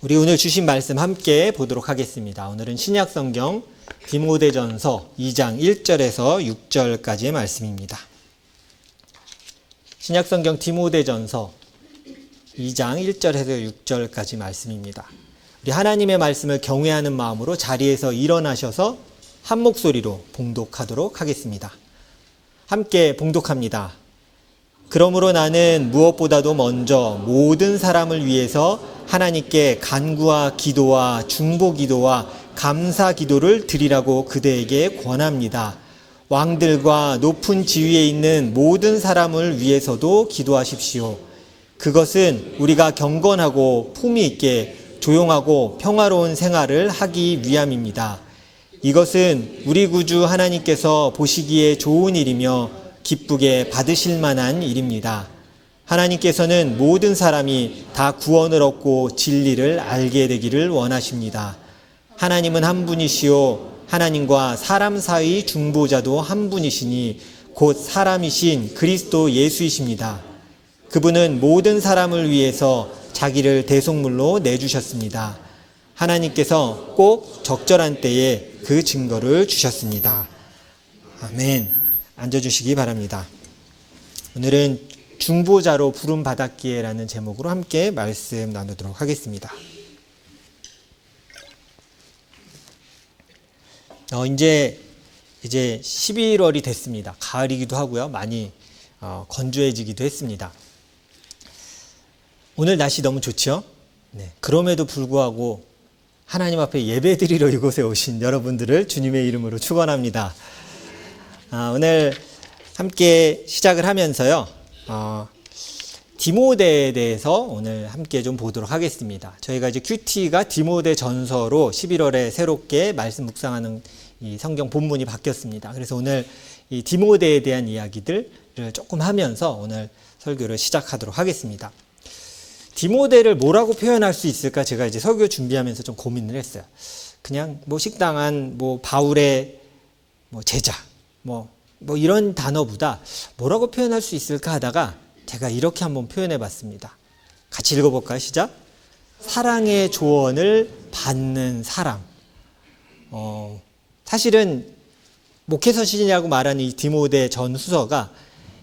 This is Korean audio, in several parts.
우리 오늘 주신 말씀 함께 보도록 하겠습니다. 오늘은 신약성경 디모데전서 2장 1절에서 6절까지의 말씀입니다. 신약성경 디모데전서 2장 1절에서 6절까지 말씀입니다. 우리 하나님의 말씀을 경외하는 마음으로 자리에서 일어나셔서 한 목소리로 봉독하도록 하겠습니다. 함께 봉독합니다. 그러므로 나는 무엇보다도 먼저 모든 사람을 위해서 하나님께 간구와 기도와 중보기도와 감사기도를 드리라고 그대에게 권합니다. 왕들과 높은 지위에 있는 모든 사람을 위해서도 기도하십시오. 그것은 우리가 경건하고 품위 있게 조용하고 평화로운 생활을 하기 위함입니다. 이것은 우리 구주 하나님께서 보시기에 좋은 일이며 기쁘게 받으실 만한 일입니다. 하나님께서는 모든 사람이 다 구원을 얻고 진리를 알게 되기를 원하십니다. 하나님은 한 분이시요 하나님과 사람 사이 중보자도 한 분이시니 곧 사람이신 그리스도 예수이십니다. 그분은 모든 사람을 위해서 자기를 대속물로 내주셨습니다. 하나님께서 꼭 적절한 때에 그 증거를 주셨습니다. 아멘. 앉아주시기 바랍니다. 오늘은 중보자로 부름받았기에라는 제목으로 함께 말씀 나누도록 하겠습니다. 이제 11월이 됐습니다. 가을이기도 하고요. 많이 건조해지기도 했습니다. 오늘 날씨 너무 좋죠? 네. 그럼에도 불구하고 하나님 앞에 예배드리러 이곳에 오신 여러분들을 주님의 이름으로 축원합니다. 오늘 함께 시작을 하면서요. 디모데에 대해서 오늘 함께 좀 보도록 하겠습니다. 저희가 이제 큐티가 디모데 전서로 11월에 새롭게 말씀 묵상하는 이 성경 본문이 바뀌었습니다. 그래서 오늘 이 디모데에 대한 이야기들을 조금 하면서 오늘 설교를 시작하도록 하겠습니다. 디모데를 뭐라고 표현할 수 있을까? 제가 이제 설교 준비하면서 좀 고민을 했어요. 그냥 식당한 바울의 제자, 이런 단어보다 뭐라고 표현할 수 있을까 하다가 제가 이렇게 한번 표현해 봤습니다. 같이 읽어볼까요? 시작. 사랑의 조언을 받는 사람. 사실은 목회서신이라고 말하는 이 디모데 전후서가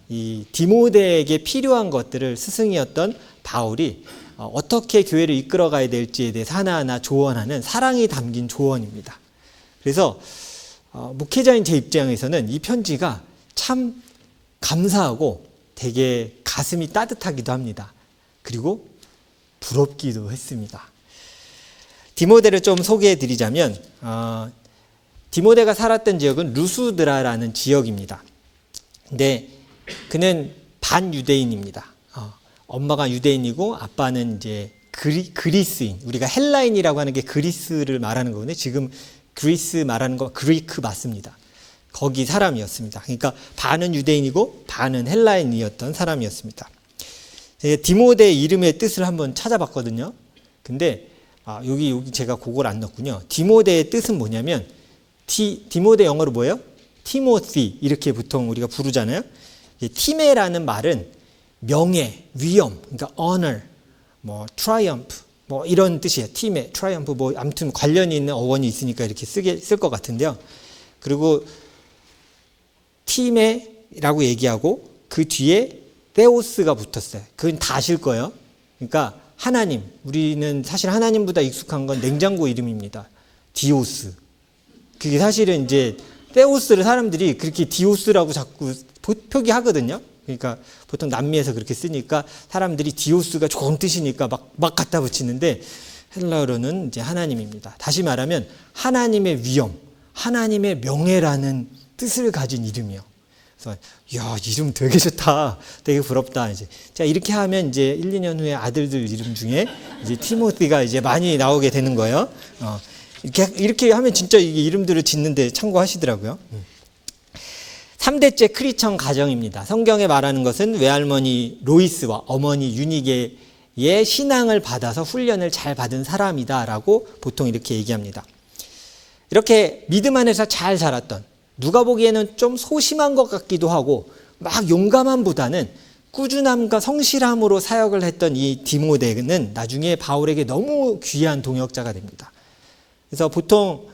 이 디모데에게 필요한 것들을 스승이었던 바울이 어떻게 교회를 이끌어가야 될지에 대해서 하나하나 조언하는 사랑이 담긴 조언입니다. 그래서 목회자인 제 입장에서는 이 편지가 참 감사하고 되게 가슴이 따뜻하기도 합니다. 그리고 부럽기도 했습니다. 디모데를 좀 소개해 드리자면 디모데가 살았던 지역은 루스드라라는 지역입니다. 근데 그는 반유대인입니다. 엄마가 유대인이고 아빠는 이제 그리스인, 우리가 헬라인이라고 하는 게 그리스를 말하는 거거든요. 지금 그리스 말하는 거 그리크 맞습니다. 거기 사람이었습니다. 그러니까 반은 유대인이고 반은 헬라인이었던 사람이었습니다. 디모데의 이름의 뜻을 한번 찾아봤거든요. 근데 여기 제가 그걸 안 넣었군요. 디모데의 뜻은 뭐냐면 디모데 영어로 뭐예요? 티모시 이렇게 보통 우리가 부르잖아요. 티메라는 말은 명예, 위엄, 그러니까 honor, triumph 이런 뜻이에요. 팀에 트라이엄프 아무튼 관련이 있는 어원이 있으니까 이렇게 쓸 것 같은데요. 그리고 팀에라고 얘기하고 그 뒤에 테오스가 붙었어요. 그건 다 아실 거예요. 그러니까 하나님, 우리는 사실 하나님보다 익숙한 건 냉장고 이름입니다. 디오스. 그게 사실은 이제 테오스를 사람들이 그렇게 디오스라고 자꾸 표기하거든요. 그러니까 보통 남미에서 그렇게 쓰니까 사람들이 디오스가 좋은 뜻이니까 막 갖다 붙이는데 헬라어로는 이제 하나님입니다. 다시 말하면 하나님의 위엄, 하나님의 명예라는 뜻을 가진 이름이요. 그래서 야, 이름 되게 좋다. 되게 부럽다. 이제 자, 이렇게 하면 이제 1, 2년 후에 아들들 이름 중에 이제 티모티가 이제 많이 나오게 되는 거예요. 이렇게 하면 진짜 이게 이름들을 짓는데 참고하시더라고요. 3대째 크리스천 가정입니다. 성경에 말하는 것은 외할머니 로이스와 어머니 유니게의 신앙을 받아서 훈련을 잘 받은 사람이다라고 보통 이렇게 얘기합니다. 이렇게 믿음 안에서 잘 자랐던, 누가 보기에는 좀 소심한 것 같기도 하고 막 용감함보다는 꾸준함과 성실함으로 사역을 했던 이 디모데는 나중에 바울에게 너무 귀한 동역자가 됩니다. 그래서 보통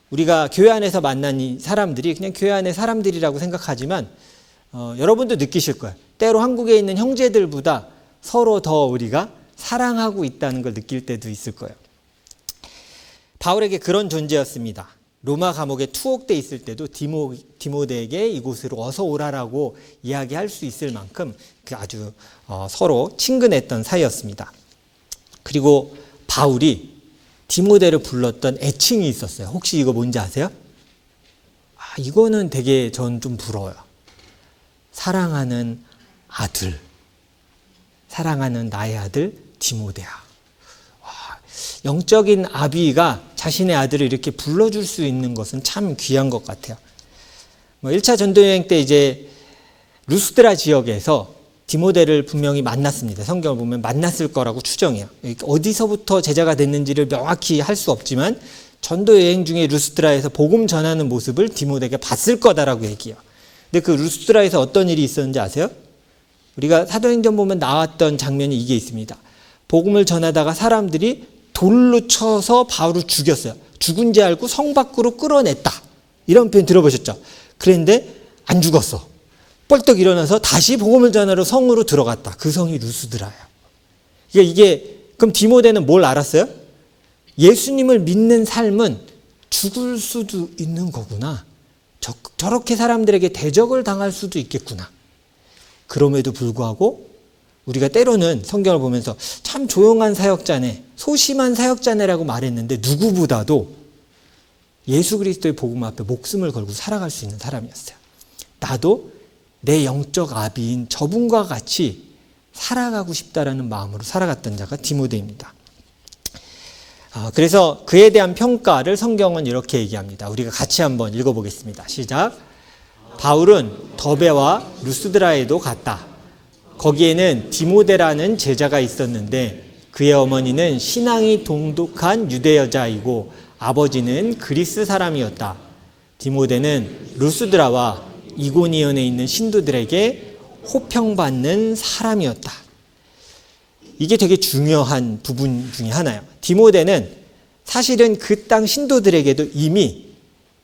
우리가 교회 안에서 만난 이 사람들이 그냥 교회 안의 사람들이라고 생각하지만 여러분도 느끼실 거예요. 때로 한국에 있는 형제들보다 서로 더 우리가 사랑하고 있다는 걸 느낄 때도 있을 거예요. 바울에게 그런 존재였습니다. 로마 감옥에 투옥돼 있을 때도 디모데에게 이곳으로 어서 오라라고 이야기할 수 있을 만큼 아주 서로 친근했던 사이였습니다. 그리고 바울이 디모데를 불렀던 애칭이 있었어요. 혹시 이거 뭔지 아세요? 이거는 되게 전 좀 부러워요. 사랑하는 아들, 사랑하는 나의 아들 디모데야. 영적인 아비가 자신의 아들을 이렇게 불러줄 수 있는 것은 참 귀한 것 같아요. 1차 전도여행 때 이제 루스드라 지역에서 디모데를 분명히 만났습니다. 성경을 보면 만났을 거라고 추정해요. 어디서부터 제자가 됐는지를 명확히 할 수 없지만 전도여행 중에 루스드라에서 복음 전하는 모습을 디모데가 봤을 거다라고 얘기해요. 근데 그 루스드라에서 어떤 일이 있었는지 아세요? 우리가 사도행전 보면 나왔던 장면이 이게 있습니다. 복음을 전하다가 사람들이 돌로 쳐서 바울을 죽였어요. 죽은 줄 알고 성 밖으로 끌어냈다. 이런 표현 들어보셨죠? 그런데 안 죽었어. 뻘떡 일어나서 다시 복음을 전하러 성으로 들어갔다. 그 성이 루스드라예요. 그럼 디모데는 뭘 알았어요? 예수님을 믿는 삶은 죽을 수도 있는 거구나. 저렇게 사람들에게 대적을 당할 수도 있겠구나. 그럼에도 불구하고 우리가 때로는 성경을 보면서 참 조용한 사역자네, 소심한 사역자네라고 말했는데 누구보다도 예수 그리스도의 복음 앞에 목숨을 걸고 살아갈 수 있는 사람이었어요. 나도 내 영적 아비인 저분과 같이 살아가고 싶다라는 마음으로 살아갔던 자가 디모데입니다. 그래서 그에 대한 평가를 성경은 이렇게 얘기합니다. 우리가 같이 한번 읽어보겠습니다. 시작. 바울은 더베와 루스드라에도 갔다. 거기에는 디모데라는 제자가 있었는데 그의 어머니는 신앙이 동독한 유대 여자이고 아버지는 그리스 사람이었다. 디모데는 루스드라와 이고니온에 있는 신도들에게 호평받는 사람이었다. 이게 되게 중요한 부분 중에 하나예요. 디모데는 사실은 그 땅 신도들에게도 이미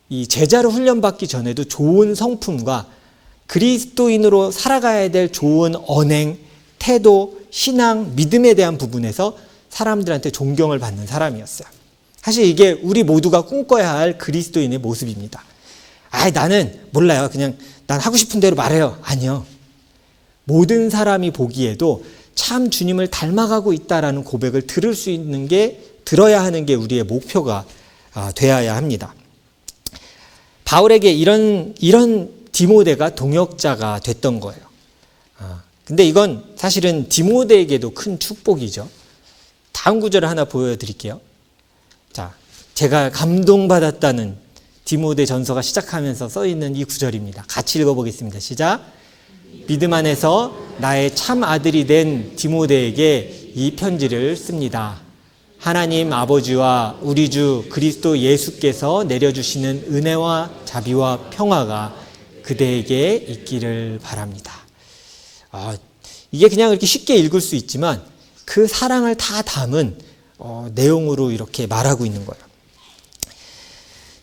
이 제자로 훈련받기 전에도 좋은 성품과 그리스도인으로 살아가야 될 좋은 언행, 태도, 신앙, 믿음에 대한 부분에서 사람들한테 존경을 받는 사람이었어요. 사실 이게 우리 모두가 꿈꿔야 할 그리스도인의 모습입니다. 나는 몰라요. 그냥 난 하고 싶은 대로 말해요. 아니요. 모든 사람이 보기에도 참 주님을 닮아가고 있다라는 고백을 들어야 하는 게 우리의 목표가 되어야 합니다. 바울에게 이런 디모데가 동역자가 됐던 거예요. 근데 이건 사실은 디모데에게도 큰 축복이죠. 다음 구절을 하나 보여드릴게요. 자, 제가 감동받았다는 디모데 전서가 시작하면서 써있는 이 구절입니다. 같이 읽어보겠습니다. 시작. 믿음 안에서 나의 참 아들이 된 디모데에게 이 편지를 씁니다. 하나님 아버지와 우리 주 그리스도 예수께서 내려주시는 은혜와 자비와 평화가 그대에게 있기를 바랍니다. 이게 그냥 이렇게 쉽게 읽을 수 있지만 그 사랑을 다 담은 내용으로 이렇게 말하고 있는 거예요.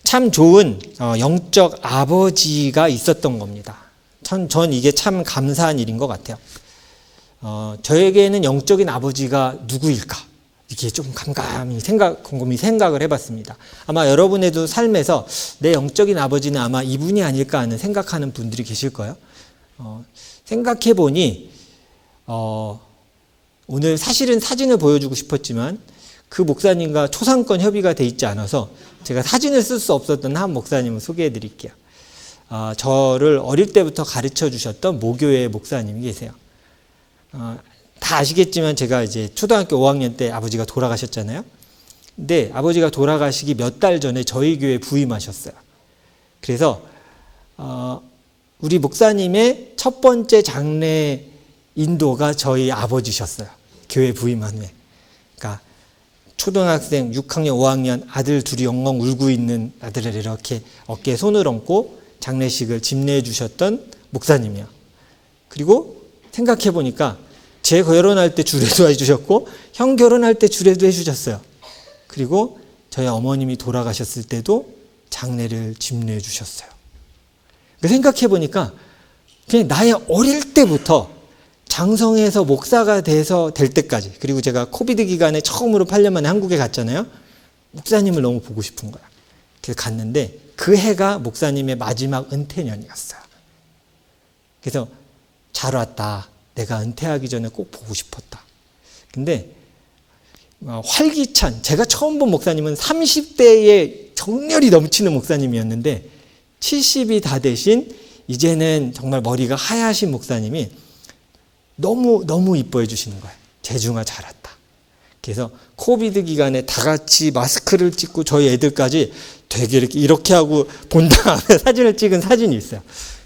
참 좋은 영적 아버지가 있었던 겁니다. 전 이게 참 감사한 일인 것 같아요. 저에게는 영적인 아버지가 누구일까? 이렇게 좀 곰곰이 생각을 해봤습니다. 아마 여러분의도 삶에서 내 영적인 아버지는 아마 이분이 아닐까 하는 생각하는 분들이 계실 거예요. 생각해보니 오늘 사실은 사진을 보여주고 싶었지만 그 목사님과 초상권 협의가 돼 있지 않아서 제가 사진을 쓸 수 없었던 한 목사님을 소개해 드릴게요. 저를 어릴 때부터 가르쳐 주셨던 모교회 목사님이 계세요. 다 아시겠지만 제가 이제 초등학교 5학년 때 아버지가 돌아가셨잖아요. 근데 아버지가 돌아가시기 몇 달 전에 저희 교회에 부임하셨어요. 그래서 우리 목사님의 첫 번째 장례 인도가 저희 아버지셨어요. 교회 부임한 후에. 그러니까 초등학생 6학년, 5학년 아들 둘이 엉엉 울고 있는 아들을 이렇게 어깨에 손을 얹고 장례식을 집례해 주셨던 목사님이요. 그리고 생각해 보니까 제 결혼할 때 주례도 해주셨고 형 결혼할 때 주례도 해주셨어요. 그리고 저희 어머님이 돌아가셨을 때도 장례를 집례해 주셨어요. 생각해 보니까 그냥 나의 어릴 때부터 장성에서 목사가 돼서 될 때까지, 그리고 제가 코비드 기간에 처음으로 8년 만에 한국에 갔잖아요. 목사님을 너무 보고 싶은 거야. 그래서 갔는데 그 해가 목사님의 마지막 은퇴년이었어요. 그래서 잘 왔다. 내가 은퇴하기 전에 꼭 보고 싶었다. 근데 활기찬, 제가 처음 본 목사님은 30대에 정열이 넘치는 목사님이었는데 70이 다 되신 이제는 정말 머리가 하얗신 목사님이 너무 이뻐해 주시는 거예요. 재중아 잘 왔다. 그래서 코비드 기간에 다 같이 마스크를 찍고 저희 애들까지 되게 이렇게 하고 본 다음에 사진을 찍은 사진이 있어요.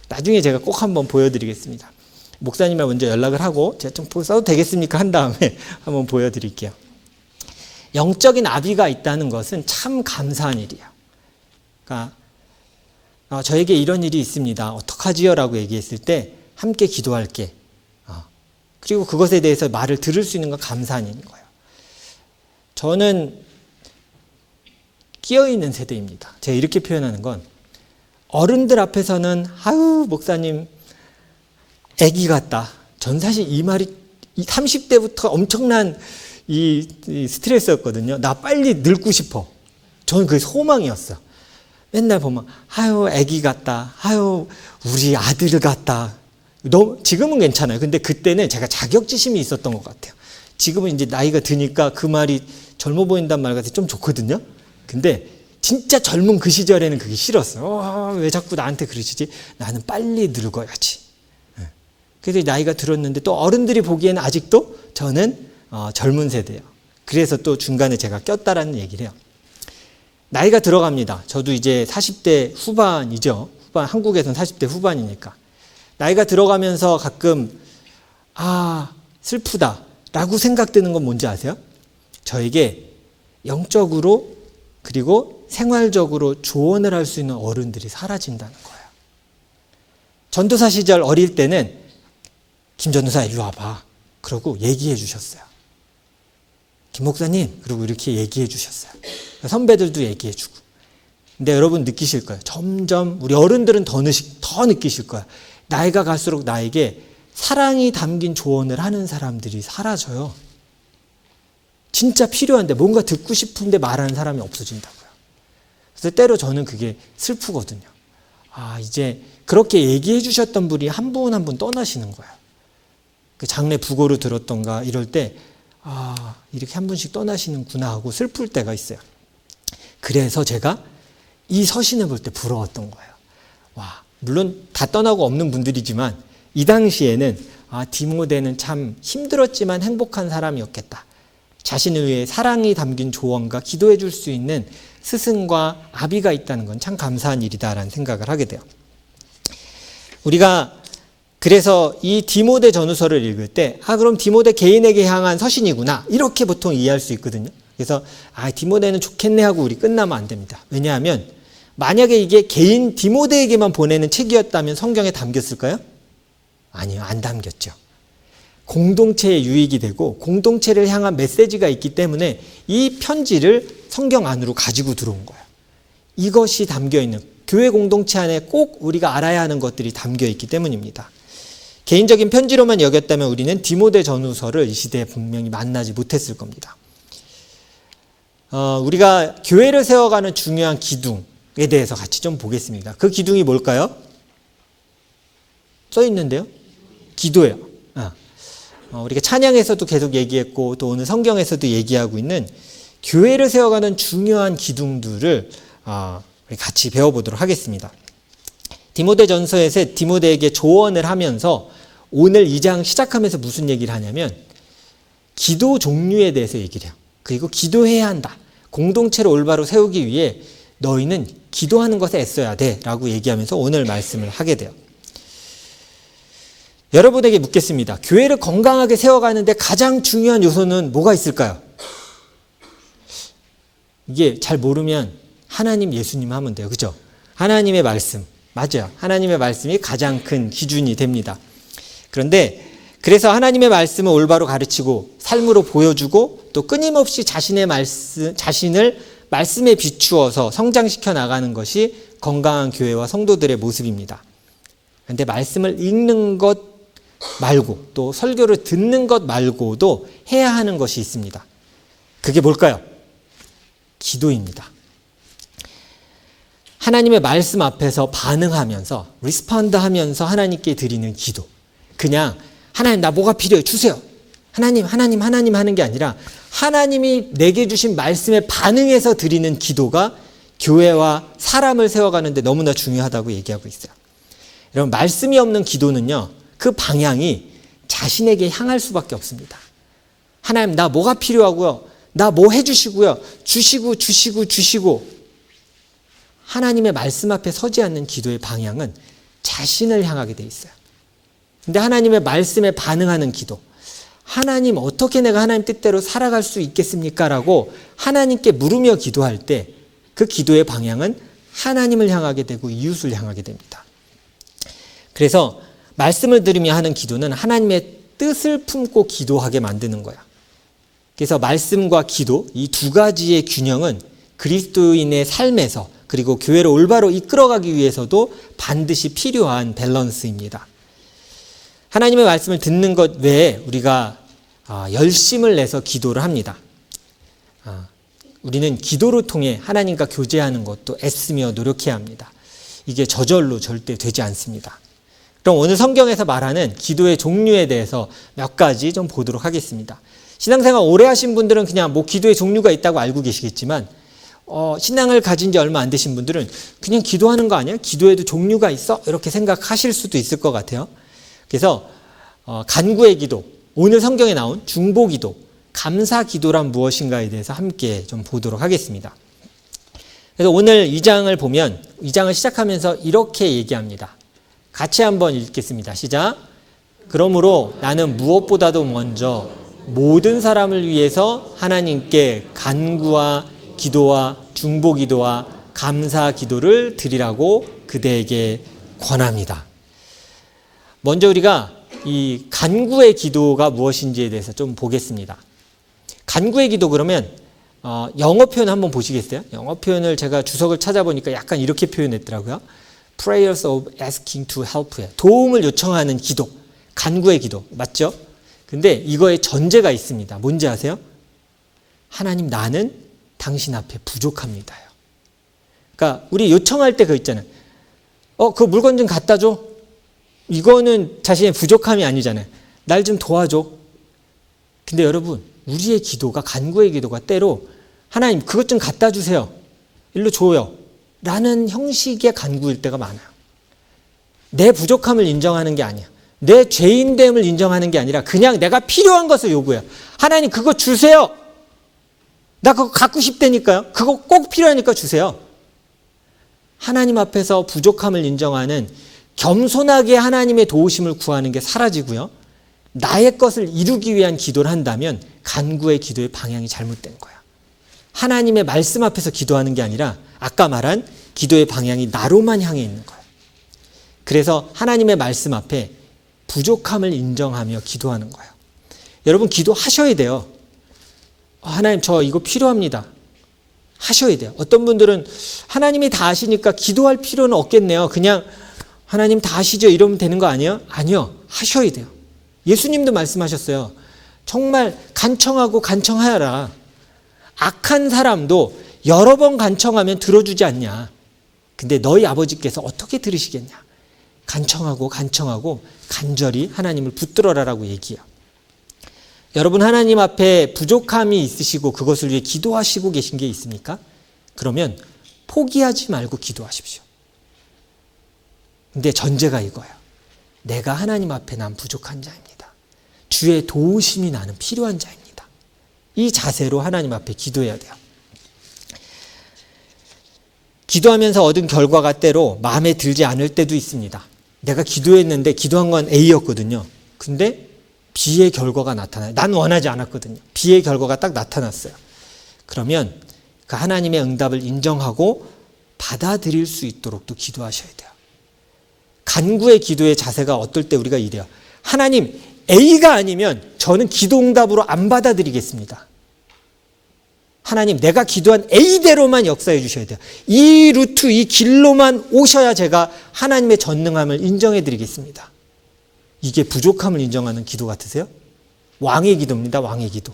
나중에 제가 꼭 한번 보여드리겠습니다. 목사님과 먼저 연락을 하고 제가 좀 써도 되겠습니까? 한 다음에 한번 보여드릴게요. 영적인 아비가 있다는 것은 참 감사한 일이에요. 그러니까 저에게 이런 일이 있습니다. 어떡하지요? 라고 얘기했을 때 함께 기도할게. 그리고 그것에 대해서 말을 들을 수 있는 건 감사한 일인 거예요. 저는 끼어있는 세대입니다. 제가 이렇게 표현하는 건 어른들 앞에서는 아유 목사님 애기 같다. 전 사실 이 말이 30대부터 엄청난 이 스트레스였거든요. 나 빨리 늙고 싶어. 저는 그게 소망이었어요. 맨날 보면 아유 애기 같다. 아유 우리 아들 같다. 지금은 괜찮아요. 근데 그때는 제가 자격지심이 있었던 것 같아요. 지금은 이제 나이가 드니까 그 말이 젊어 보인다는 말 같아 좀 좋거든요. 근데 진짜 젊은 그 시절에는 그게 싫었어요. 왜 자꾸 나한테 그러시지? 나는 빨리 늙어야지. 그래서 나이가 들었는데 또 어른들이 보기에는 아직도 저는 젊은 세대예요. 그래서 또 중간에 제가 꼈다라는 얘기를 해요. 나이가 들어갑니다. 저도 이제 40대 후반이죠. 한국에서는 40대 후반이니까. 나이가 들어가면서 가끔 슬프다라고 생각되는 건 뭔지 아세요? 저에게 영적으로 그리고 생활적으로 조언을 할 수 있는 어른들이 사라진다는 거예요. 전도사 시절 어릴 때는 김 전도사 이리 와봐. 그러고 얘기해 주셨어요. 김 목사님 그리고 이렇게 얘기해 주셨어요. 선배들도 얘기해 주고. 근데 여러분 느끼실 거예요. 점점 우리 어른들은 더 느끼실 거예요. 나이가 갈수록 나에게 사랑이 담긴 조언을 하는 사람들이 사라져요. 진짜 필요한데 뭔가 듣고 싶은데 말하는 사람이 없어진다고요. 그래서 때로 저는 그게 슬프거든요. 이제 그렇게 얘기해 주셨던 분이 한 분 한 분 떠나시는 거예요. 그 장례 부고를 들었던가 이럴 때 이렇게 한 분씩 떠나시는구나 하고 슬플 때가 있어요. 그래서 제가 이 서신을 볼 때 부러웠던 거예요. 물론 다 떠나고 없는 분들이지만 이 당시에는 디모데는 참 힘들었지만 행복한 사람이었겠다. 자신을 위해 사랑이 담긴 조언과 기도해 줄 수 있는 스승과 아비가 있다는 건 참 감사한 일이다라는 생각을 하게 돼요. 우리가 그래서 이 디모데 전후서를 읽을 때 그럼 디모데 개인에게 향한 서신이구나 이렇게 보통 이해할 수 있거든요. 그래서 디모데는 좋겠네 하고 우리 끝나면 안 됩니다. 왜냐하면 만약에 이게 개인 디모데에게만 보내는 책이었다면 성경에 담겼을까요? 아니요, 안 담겼죠. 공동체에 유익이 되고 공동체를 향한 메시지가 있기 때문에 이 편지를 성경 안으로 가지고 들어온 거예요. 이것이 담겨있는 교회 공동체 안에 꼭 우리가 알아야 하는 것들이 담겨있기 때문입니다. 개인적인 편지로만 여겼다면 우리는 디모데 전후서를 이 시대에 분명히 만나지 못했을 겁니다. 우리가 교회를 세워가는 중요한 기둥에 대해서 같이 좀 보겠습니다. 그 기둥이 뭘까요? 써 있는데요. 기도예요. 우리가 찬양에서도 계속 얘기했고 또 오늘 성경에서도 얘기하고 있는 교회를 세워가는 중요한 기둥들을 우리 같이 배워보도록 하겠습니다. 디모데 전서에서 디모데에게 조언을 하면서 오늘 2장 시작하면서 무슨 얘기를 하냐면 기도 종류에 대해서 얘기를 해요. 그리고 기도해야 한다. 공동체를 올바로 세우기 위해 너희는 기도하는 것에 애써야 돼 라고 얘기하면서 오늘 말씀을 하게 돼요. 여러분에게 묻겠습니다. 교회를 건강하게 세워가는데 가장 중요한 요소는 뭐가 있을까요? 이게 잘 모르면 하나님, 예수님 하면 돼요. 그죠? 하나님의 말씀. 맞아요. 하나님의 말씀이 가장 큰 기준이 됩니다. 그런데 그래서 하나님의 말씀을 올바로 가르치고 삶으로 보여주고 또 끊임없이 자신을 말씀에 비추어서 성장시켜 나가는 것이 건강한 교회와 성도들의 모습입니다. 그런데 말씀을 읽는 것 말고 또 설교를 듣는 것 말고도 해야 하는 것이 있습니다. 그게 뭘까요? 기도입니다. 하나님의 말씀 앞에서 반응하면서 리스폰드하면서 하나님께 드리는 기도. 그냥 하나님 나 뭐가 필요해 주세요. 하나님 하는 게 아니라 하나님이 내게 주신 말씀에 반응해서 드리는 기도가 교회와 사람을 세워가는데 너무나 중요하다고 얘기하고 있어요. 여러분 말씀이 없는 기도는요. 그 방향이 자신에게 향할 수밖에 없습니다. 하나님 나 뭐가 필요하고요. 나 뭐 해주시고요. 주시고 하나님의 말씀 앞에 서지 않는 기도의 방향은 자신을 향하게 돼 있어요. 근데 하나님의 말씀에 반응하는 기도, 하나님 어떻게 내가 하나님 뜻대로 살아갈 수 있겠습니까? 라고 하나님께 물으며 기도할 때 그 기도의 방향은 하나님을 향하게 되고 이웃을 향하게 됩니다. 그래서 말씀을 들으며 하는 기도는 하나님의 뜻을 품고 기도하게 만드는 거야. 그래서 말씀과 기도 이 두 가지의 균형은 그리스도인의 삶에서 그리고 교회를 올바로 이끌어가기 위해서도 반드시 필요한 밸런스입니다. 하나님의 말씀을 듣는 것 외에 우리가 열심을 내서 기도를 합니다. 우리는 기도를 통해 하나님과 교제하는 것도 애쓰며 노력해야 합니다. 이게 저절로 절대 되지 않습니다. 그럼 오늘 성경에서 말하는 기도의 종류에 대해서 몇 가지 좀 보도록 하겠습니다. 신앙생활 오래 하신 분들은 그냥 뭐 기도의 종류가 있다고 알고 계시겠지만 신앙을 가진 지 얼마 안 되신 분들은 그냥 기도하는 거 아니야? 기도에도 종류가 있어? 이렇게 생각하실 수도 있을 것 같아요. 그래서 간구의 기도, 오늘 성경에 나온 중보기도, 감사기도란 무엇인가에 대해서 함께 좀 보도록 하겠습니다. 그래서 오늘 2장을 보면 2장을 시작하면서 이렇게 얘기합니다. 같이 한번 읽겠습니다. 시작. 그러므로 나는 무엇보다도 먼저 모든 사람을 위해서 하나님께 간구와 기도와 중보기도와 감사기도를 드리라고 그대에게 권합니다. 먼저 우리가 이 간구의 기도가 무엇인지에 대해서 좀 보겠습니다. 간구의 기도 그러면 영어 표현 한번 보시겠어요? 영어 표현을 제가 주석을 찾아보니까 약간 이렇게 표현했더라고요. Prayers of asking to help. 도움을 요청하는 기도, 간구의 기도. 맞죠? 근데 이거에 전제가 있습니다. 뭔지 아세요? 하나님 나는 당신 앞에 부족합니다요. 그러니까 우리 요청할 때 그거 있잖아요. 그 물건 좀 갖다 줘. 이거는 자신의 부족함이 아니잖아요. 날 좀 도와줘. 근데 여러분 우리의 기도가 간구의 기도가 때로 하나님 그것 좀 갖다 주세요. 일로 줘요. 라는 형식의 간구일 때가 많아요. 내 부족함을 인정하는 게 아니야. 내 죄인됨을 인정하는 게 아니라 그냥 내가 필요한 것을 요구해요. 하나님 그거 주세요. 나 그거 갖고 싶다니까요. 그거 꼭 필요하니까 주세요. 하나님 앞에서 부족함을 인정하는 겸손하게 하나님의 도우심을 구하는 게 사라지고요. 나의 것을 이루기 위한 기도를 한다면 간구의 기도의 방향이 잘못된 거야. 하나님의 말씀 앞에서 기도하는 게 아니라 아까 말한 기도의 방향이 나로만 향해 있는 거예요. 그래서 하나님의 말씀 앞에 부족함을 인정하며 기도하는 거예요. 여러분 기도하셔야 돼요. 하나님 저 이거 필요합니다. 하셔야 돼요. 어떤 분들은 하나님이 다 아시니까 기도할 필요는 없겠네요. 그냥 하나님 다 아시죠? 이러면 되는 거 아니에요? 아니요. 하셔야 돼요. 예수님도 말씀하셨어요. 정말 간청하고 간청하여라. 악한 사람도 여러 번 간청하면 들어주지 않냐. 근데 너희 아버지께서 어떻게 들으시겠냐. 간청하고 간절히 하나님을 붙들어라라고 얘기해요. 여러분 하나님 앞에 부족함이 있으시고 그것을 위해 기도하시고 계신 게 있습니까? 그러면 포기하지 말고 기도하십시오. 근데 전제가 이거예요. 내가 하나님 앞에 난 부족한 자입니다. 주의 도우심이 나는 필요한 자입니다. 이 자세로 하나님 앞에 기도해야 돼요. 기도하면서 얻은 결과가 때로 마음에 들지 않을 때도 있습니다. 내가 기도했는데 기도한 건 A였거든요. 근데 B의 결과가 나타나요. 난 원하지 않았거든요. B의 결과가 딱 나타났어요. 그러면 그 하나님의 응답을 인정하고 받아들일 수 있도록 또 기도하셔야 돼요. 간구의 기도의 자세가 어떨 때 우리가 이래요. 하나님 A가 아니면 저는 기도응답으로 안 받아들이겠습니다. 하나님, 내가 기도한 A대로만 역사해 주셔야 돼요. 이 루트, 이 길로만 오셔야 제가 하나님의 전능함을 인정해 드리겠습니다. 이게 부족함을 인정하는 기도 같으세요? 왕의 기도입니다. 왕의 기도.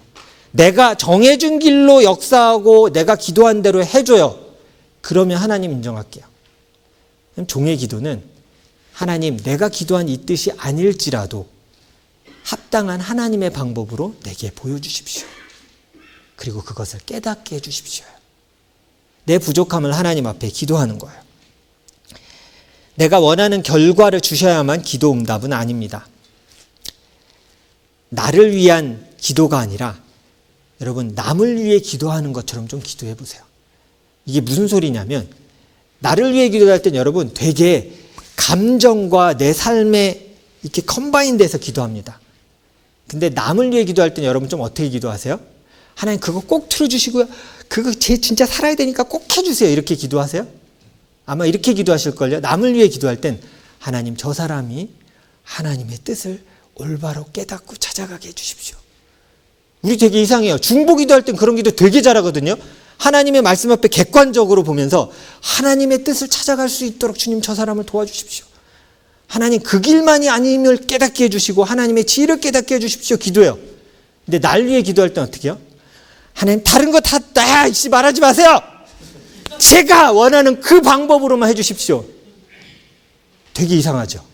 내가 정해준 길로 역사하고 내가 기도한 대로 해줘요. 그러면 하나님 인정할게요. 종의 기도는 하나님, 내가 기도한 이 뜻이 아닐지라도 합당한 하나님의 방법으로 내게 보여주십시오. 그리고 그것을 깨닫게 해주십시오. 내 부족함을 하나님 앞에 기도하는 거예요. 내가 원하는 결과를 주셔야만 기도 응답은 아닙니다. 나를 위한 기도가 아니라 여러분, 남을 위해 기도하는 것처럼 좀 기도해 보세요. 이게 무슨 소리냐면, 나를 위해 기도할 땐 여러분 되게 감정과 내 삶에 이렇게 컴바인 돼서 기도합니다. 근데 남을 위해 기도할 땐 여러분 좀 어떻게 기도하세요? 하나님, 그거 꼭 틀어주시고요. 그거 진짜 살아야 되니까 꼭 해주세요. 이렇게 기도하세요? 아마 이렇게 기도하실걸요. 남을 위해 기도할 땐 하나님, 저 사람이 하나님의 뜻을 올바로 깨닫고 찾아가게 해주십시오. 우리 되게 이상해요. 중보 기도할 땐 그런 기도 되게 잘하거든요. 하나님의 말씀 앞에 객관적으로 보면서 하나님의 뜻을 찾아갈 수 있도록 주님, 저 사람을 도와주십시오. 하나님, 그 길만이 아님을 깨닫게 해주시고 하나님의 지혜를 깨닫게 해주십시오. 기도해요. 근데 날 위해 기도할 땐 어떻게 해요? 하나님, 다른 거 다 말하지 마세요. 제가 원하는 그 방법으로만 해주십시오. 되게 이상하죠.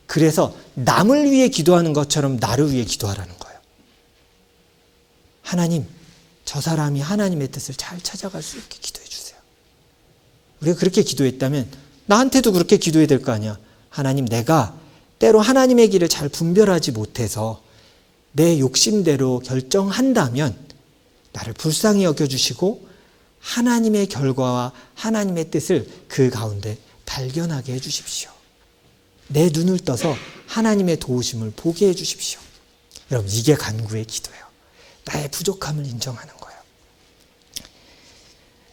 그래서 남을 위해 기도하는 것처럼 나를 위해 기도하라는 거예요. 하나님, 저 사람이 하나님의 뜻을 잘 찾아갈 수 있게 기도해 주세요. 우리가 그렇게 기도했다면 나한테도 그렇게 기도해야 될 거 아니야. 하나님, 내가 때로 하나님의 길을 잘 분별하지 못해서 내 욕심대로 결정한다면 나를 불쌍히 여겨주시고 하나님의 결과와 하나님의 뜻을 그 가운데 발견하게 해주십시오. 내 눈을 떠서 하나님의 도우심을 보게 해주십시오. 여러분, 이게 간구의 기도예요. 나의 부족함을 인정하는 거예요.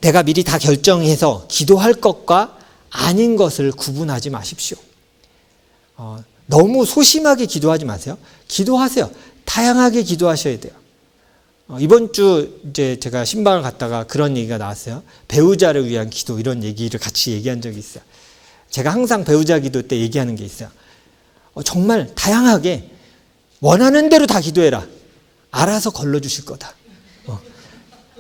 내가 미리 다 결정해서 기도할 것과 아닌 것을 구분하지 마십시오. 너무 소심하게 기도하지 마세요. 기도하세요. 다양하게 기도하셔야 돼요. 이번 주 이제 제가 신방을 갔다가 그런 얘기가 나왔어요. 배우자를 위한 기도, 이런 얘기를 같이 얘기한 적이 있어요. 제가 항상 배우자 기도 때 얘기하는 게 있어요. 정말 다양하게 원하는 대로 다 기도해라. 알아서 걸러주실 거다.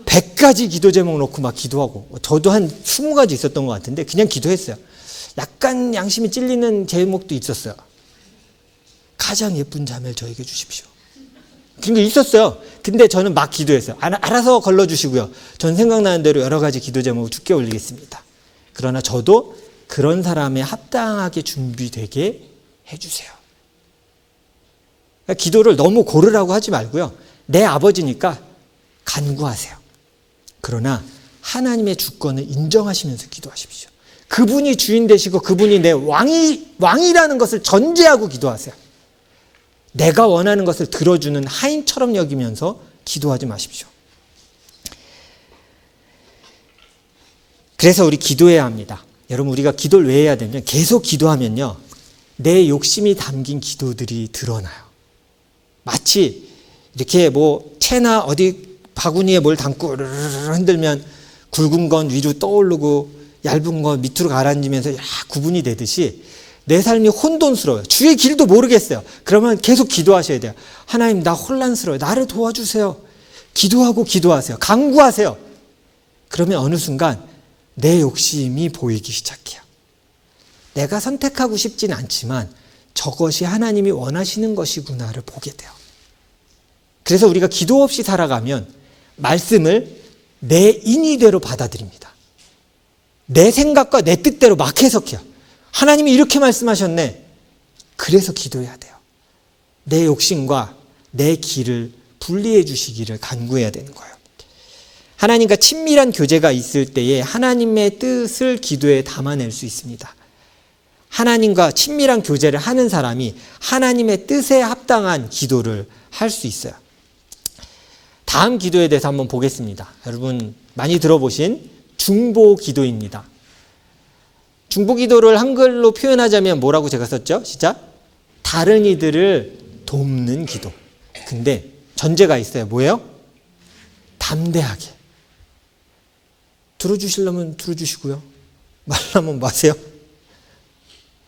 100가지 기도 제목 놓고 막 기도하고, 저도 한 20가지 있었던 것 같은데 그냥 기도했어요. 약간 양심이 찔리는 제목도 있었어요. 가장 예쁜 자매를 저에게 주십시오. 그런 게 있었어요. 근데 저는 막 기도했어요. 알아서 걸러주시고요. 전 생각나는 대로 여러 가지 기도 제목을 두께 올리겠습니다. 그러나 저도 그런 사람에 합당하게 준비되게 해주세요. 그러니까 기도를 너무 고르라고 하지 말고요. 내 아버지니까 간구하세요. 그러나 하나님의 주권을 인정하시면서 기도하십시오. 그분이 주인 되시고 그분이 내 왕이라는 것을 전제하고 기도하세요. 내가 원하는 것을 들어주는 하인처럼 여기면서 기도하지 마십시오. 그래서 우리 기도해야 합니다. 여러분, 우리가 기도를 왜 해야 되냐면, 계속 기도하면요, 내 욕심이 담긴 기도들이 드러나요. 마치 이렇게 채나 어디 바구니에 뭘 담고 흔들면 굵은 건 위로 떠오르고 얇은 건 밑으로 가라앉으면서 구분이 되듯이 내 삶이 혼돈스러워요. 주의 길도 모르겠어요. 그러면 계속 기도하셔야 돼요. 하나님, 나 혼란스러워요. 나를 도와주세요. 기도하고 기도하세요. 간구하세요. 그러면 어느 순간 내 욕심이 보이기 시작해요. 내가 선택하고 싶진 않지만 저것이 하나님이 원하시는 것이구나를 보게 돼요. 그래서 우리가 기도 없이 살아가면 말씀을 내 인의대로 받아들입니다. 내 생각과 내 뜻대로 막 해석해요. 하나님이 이렇게 말씀하셨네. 그래서 기도해야 돼요. 내 욕심과 내 길을 분리해 주시기를 간구해야 되는 거예요. 하나님과 친밀한 교제가 있을 때에 하나님의 뜻을 기도에 담아낼 수 있습니다. 하나님과 친밀한 교제를 하는 사람이 하나님의 뜻에 합당한 기도를 할 수 있어요. 다음 기도에 대해서 한번 보겠습니다. 여러분 많이 들어보신 중보 기도입니다. 중보 기도를 한글로 표현하자면 뭐라고 제가 썼죠? 시작. 다른 이들을 돕는 기도. 근데 전제가 있어요. 뭐예요? 담대하게. 들어주시려면 들어주시고요. 말라면 마세요.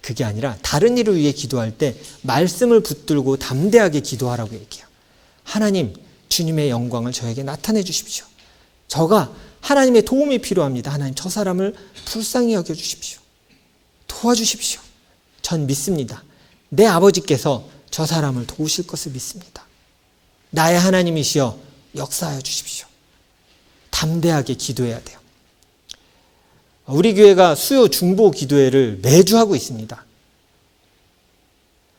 그게 아니라 다른 일을 위해 기도할 때 말씀을 붙들고 담대하게 기도하라고 얘기해요. 하나님, 주님의 영광을 저에게 나타내 주십시오. 저가 하나님의 도움이 필요합니다. 하나님, 저 사람을 불쌍히 여겨주십시오. 도와주십시오. 전 믿습니다. 내 아버지께서 저 사람을 도우실 것을 믿습니다. 나의 하나님이시여 역사하여 주십시오. 담대하게 기도해야 돼요. 우리 교회가 수요 중보 기도회를 매주 하고 있습니다.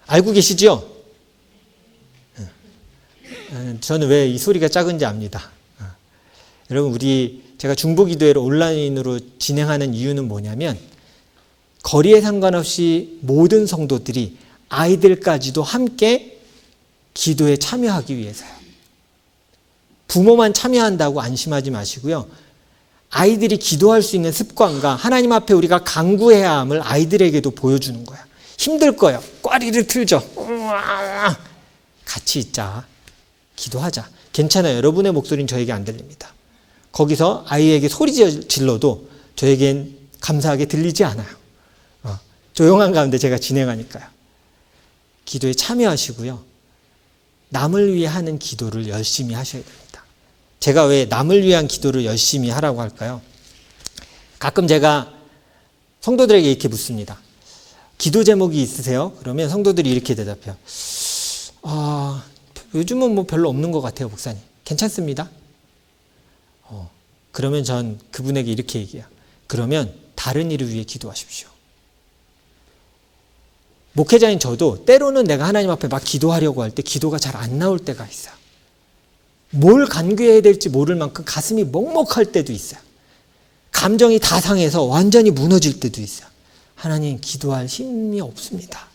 알고 계시죠? 저는 왜 이 소리가 작은지 압니다. 여러분, 제가 중보 기도회를 온라인으로 진행하는 이유는 뭐냐면, 거리에 상관없이 모든 성도들이 아이들까지도 함께 기도에 참여하기 위해서요. 부모만 참여한다고 안심하지 마시고요. 아이들이 기도할 수 있는 습관과 하나님 앞에 우리가 간구해야 함을 아이들에게도 보여주는 거야. 힘들 거예요. 꽈리를 틀죠. 같이 있자. 기도하자. 괜찮아요. 여러분의 목소리는 저에게 안 들립니다. 거기서 아이에게 소리 질러도 저에겐 감사하게 들리지 않아요. 조용한 가운데 제가 진행하니까요. 기도에 참여하시고요. 남을 위해 하는 기도를 열심히 하셔야 됩니다. 제가 왜 남을 위한 기도를 열심히 하라고 할까요? 가끔 제가 성도들에게 이렇게 묻습니다. 기도 제목이 있으세요? 그러면 성도들이 이렇게 대답해요. 요즘은 뭐 별로 없는 것 같아요, 목사님. 괜찮습니다. 그러면 전 그분에게 이렇게 얘기해요. 그러면 다른 일을 위해 기도하십시오. 목회자인 저도 때로는 내가 하나님 앞에 막 기도하려고 할 때 기도가 잘 안 나올 때가 있어요. 뭘 간구해야 될지 모를 만큼 가슴이 먹먹할 때도 있어요. 감정이 다 상해서 완전히 무너질 때도 있어요. 하나님, 기도할 힘이 없습니다.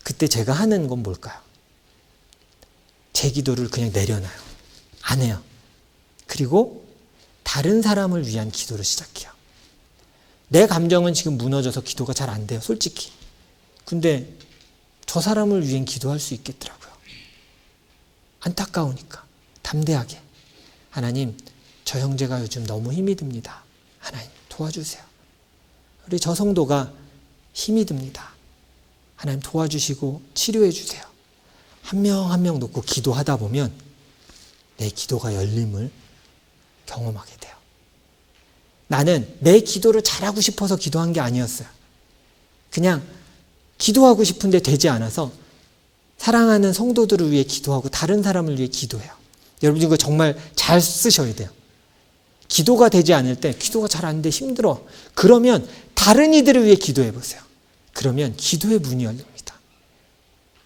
그때 제가 하는 건 뭘까요? 제 기도를 그냥 내려놔요. 안 해요. 그리고 다른 사람을 위한 기도를 시작해요. 내 감정은 지금 무너져서 기도가 잘 안 돼요, 솔직히. 근데 저 사람을 위해 기도할 수 있겠더라고요. 안타까우니까 담대하게. 하나님, 저 형제가 요즘 너무 힘이 듭니다. 하나님, 도와주세요. 우리 저 성도가 힘이 듭니다. 하나님, 도와주시고 치료해 주세요. 한 명 한 명 놓고 기도하다 보면 내 기도가 열림을 경험하게 돼요. 나는 내 기도를 잘하고 싶어서 기도한 게 아니었어요. 그냥 기도하고 싶은데 되지 않아서 사랑하는 성도들을 위해 기도하고 다른 사람을 위해 기도해요. 여러분, 이거 정말 잘 쓰셔야 돼요. 기도가 되지 않을 때, 기도가 잘 안 돼, 힘들어. 그러면 다른 이들을 위해 기도해 보세요. 그러면 기도의 문이 열립니다.